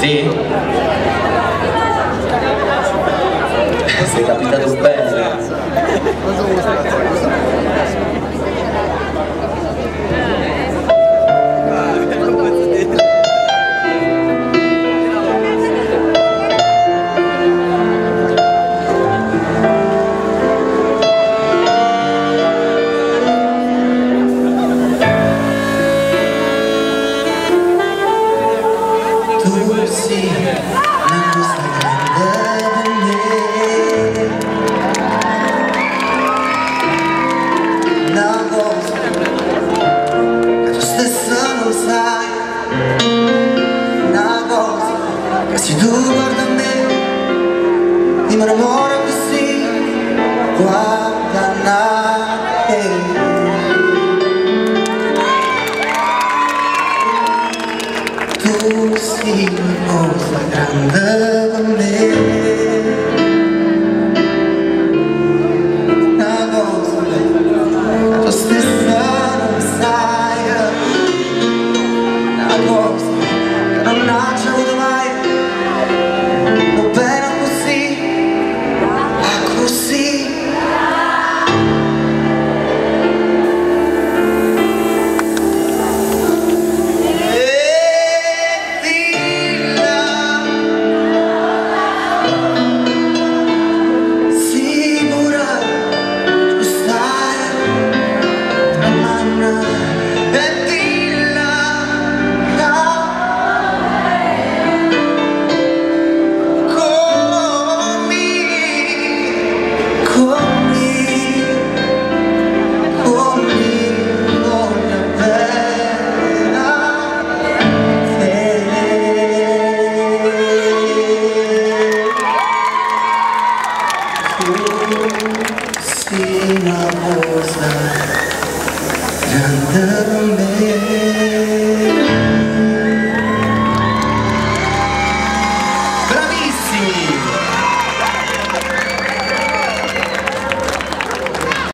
Sì? Sei capitato bene. Tu sì, una cosa grande per me, una cosa che tu stessa non sai, una cosa che se tu guarda me ti innamoro così, guarda nave. Tu sei una cosa grande per me, una cosa che tu stessa non sai, una cosa che non nasce avuto mai, va bene così, così. Sei una cosa grande per me.